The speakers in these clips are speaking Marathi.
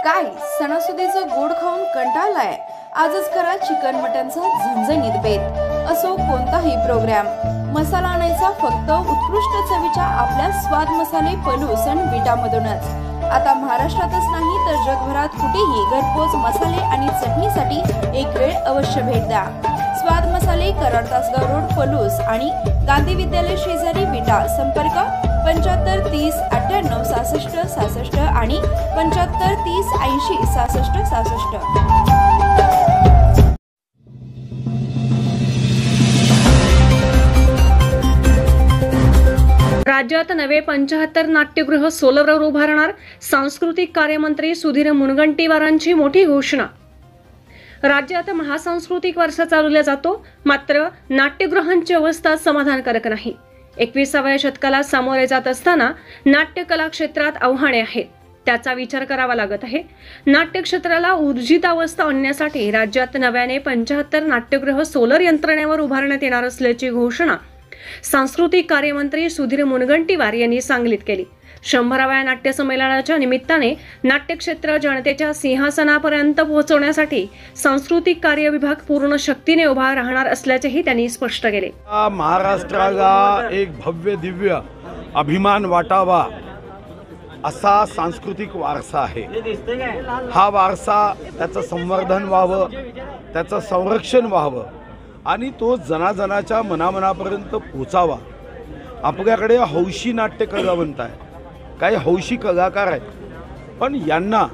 काय सणासुदीचं गोड खाऊन कंटाळलाय? आजच करा चिकन मटनचा झणझणीत बेत। असो कोणताही प्रोग्राम, मसाला आणायचा फक्त उत्कृष्ट चवीच्या आपल्या स्वाद मसाले पलूस आणि विटामधूनच। आता महाराष्ट्रातच नाही तर जगभरात कुठेही घरपोच मसाले आणि चटणीसाठी एक वेळ अवश्य भेट द्या। स्वाद मसाले, कराड तासगाव रोड, पलूस आणि गांधी विद्यालय शेजारी विटा। संपर्क 75 30 98 66 66 आणि 75 30 80 66 66। राज्यात नवे 75 नाट्यगृह सोलरवर उभारणार, सांस्कृतिक कार्यमंत्री सुधीर मुनगंटीवारांची मोठी घोषणा। राज्यात महासांस्कृतिक वारसा चालवला जातो, मात्र नाट्यगृहांची अवस्था समाधानकारक नाही। 21व्या शतकाला सामोरे जात असताना नाट्यकला क्षेत्रात आव्हाने आहेत, त्याचा विचार करावा लागत आहे। नाट्य क्षेत्राला ऊर्जित अवस्था आणण्यासाठी राज्यात नव्याने 75 नाट्यगृह सोलर यंत्रणेवर उभारण्यात येणार असल्याची घोषणा सांस्कृतिक कार्यमंत्री सुधीर मुनगंटीवार यांनी सांगलीत केली। 100व्या नाट्य संमेलनाच्या निमित्ताने नाट्यक्षेत्र जनतेच्या सिंहासनापर्यंत पोहोचवण्यासाठी सांस्कृतिक कार्य विभाग पूर्ण शक्तीने उभा राहणार असल्याचेही त्यांनी स्पष्ट केले। महाराष्ट्राला एक भव्य दिव्य अभिमान वाटावा असा सांस्कृतिक वारसा आहे। हा वारसा, त्याचं संवर्धन व्हावं, त्याचं संरक्षण व्हावं आणि तो जनाजनाच्या मनामनापर्यंत पोचावा। आपल्याकडे हौशी नाट्य कलावंत आहे, काही हौशी कलाकार आहेत, पण यांना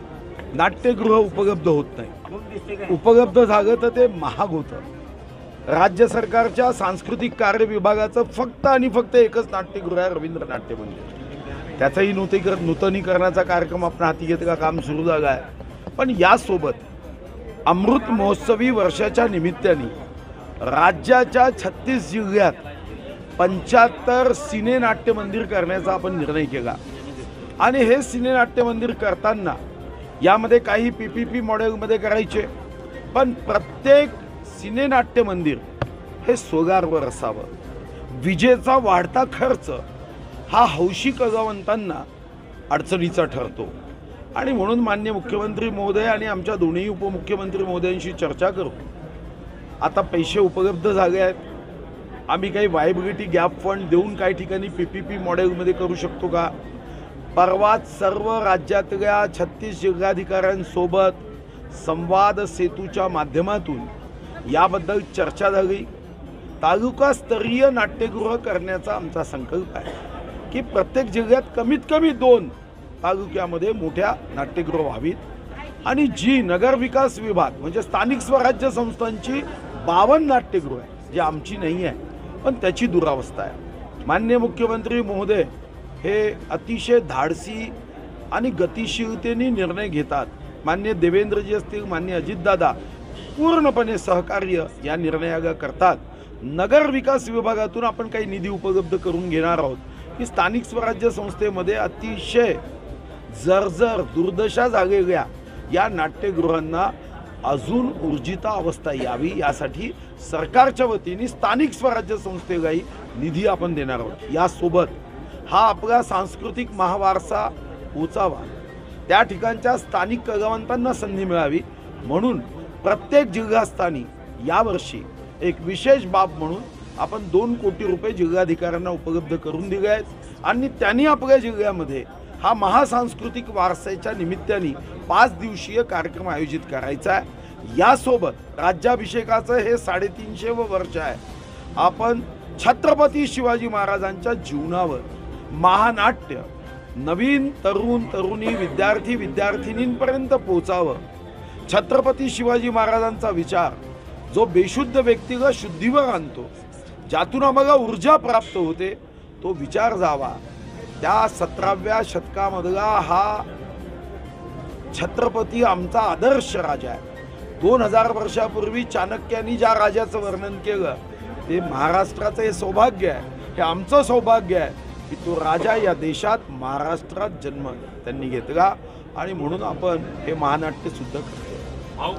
नाट्यगृह उपलब्ध होत नाही। उपलब्ध झालं तर ते महाग होतं। राज्य सरकारच्या सांस्कृतिक कार्य विभागाचं फक्त आणि फक्त एकच नाट्यगृह आहे, रवींद्र नाट्य मंदिर। त्याचाही नूतनीकरणाचा कार्यक्रम आपण हाती घेतला, काम सुरू झालं आहे। पण यासोबत अमृत महोत्सवी वर्षाच्या निमित्ताने राज्याच्या 36 जिल्ह्यात 75 सिने नाट्य मंदिर करण्याचा आपण निर्णय केला। आणि हे सिने नाट्य मंदिर करताना यामध्ये काही PPP मॉडेलमध्ये करायचे, पण प्रत्येक सिने नाट्य मंदिर हे सोलारवर असावं। विजेचा वाढता खर्च हा हौशी कलावंतांना अडचणीचा ठरतो आणि म्हणून माननीय मुख्यमंत्री महोदय आणि आमच्या दोन्ही उपमुख्यमंत्री महोदयांशी चर्चा करू। आता पैसे उपलब्ध झाले आहेत, आम्ही काही वायबिलिटी गॅप फंड देऊन काही ठिकाणी PPP मॉडेलमध्ये करू शकतो का? परवाच सर्व राज्यातल्या 36 जिल्हाधिकाऱ्यांसोबत संवाद सेतूच्या माध्यमातून याबद्दल चर्चा झाली। तालुकास्तरीय नाट्यगृह करण्याचा आमचा संकल्प आहे की प्रत्येक जिल्ह्यात कमीत कमी 2 तालुक्यामध्ये मोठ्या नाट्यगृह व्हावीत आणि जी नगरविकास विभाग म्हणजे स्थानिक स्वराज्य संस्थांची 52 नाट्यगृह आहे, जी आमची नाही आहे, पण त्याची दुरावस्था आहे। माननीय मुख्यमंत्री महोदय हे अतिशय धाडसी आणि गतिशीलतेने निर्णय घेतात। माननीय देवेंद्रजी असतील, माननीय अजितदादा पूर्णपणे सहकार्य या निर्णयाला करतात। नगर विकास विभागातून आपण काही निधी उपलब्ध करून घेणार आहोत की स्थानिक स्वराज्य संस्थेमध्ये अतिशय जर्जर दुर्दशा झालेल्या या नाट्यगृहांना अजून ऊर्जित अवस्था यावी, यासाठी सरकारच्या वतीने स्थानिक स्वराज्य संस्थेलाही निधी आपण देणार आहोत। यासोबत हा आपला सांस्कृतिक महावारसा पोचावा, त्या ठिकाणच्या स्थानिक कलावंतांना संधी मिळावी म्हणून प्रत्येक जिल्हास्थानी यावर्षी एक विशेष बाब म्हणून आपण 2 कोटी रुपये जिल्हाधिकाऱ्यांना उपलब्ध करून दिले आहेत आणि त्यांनी आपल्या जिल्ह्यामध्ये हा महासांस्कृतिक वारसाच्या निमित्ताने 5 दिवसीय कार्यक्रम आयोजित करायचा आहे। यासोबत राज्याभिषेकाचं हे 350वं वर्ष आहे। आपण छत्रपती शिवाजी महाराजांच्या जीवनावर महानाट्य नवीन तरुण तरुणी विद्यार्थी विद्यार्थिनींपर्यंत पोचावं। छत्रपती शिवाजी महाराजांचा विचार जो बेशुद्ध व्यक्तीला शुद्धीवर आणतो, ज्यातून आम्हाला ऊर्जा प्राप्त होते, तो विचार जावा। त्या 17व्या शतकामधला हा छत्रपती आमचा आदर्श राजा आहे। 2000 वर्षापूर्वी चाणक्यांनी ज्या राजाचं वर्णन केलं ते महाराष्ट्राचं हे सौभाग्य आहे, हे आमचं सौभाग्य आहे की तो राजा या देशात महाराष्ट्रात जन्म त्यांनी घेतला आणि म्हणून आपण हे महानाट्य सुद्धा करतो।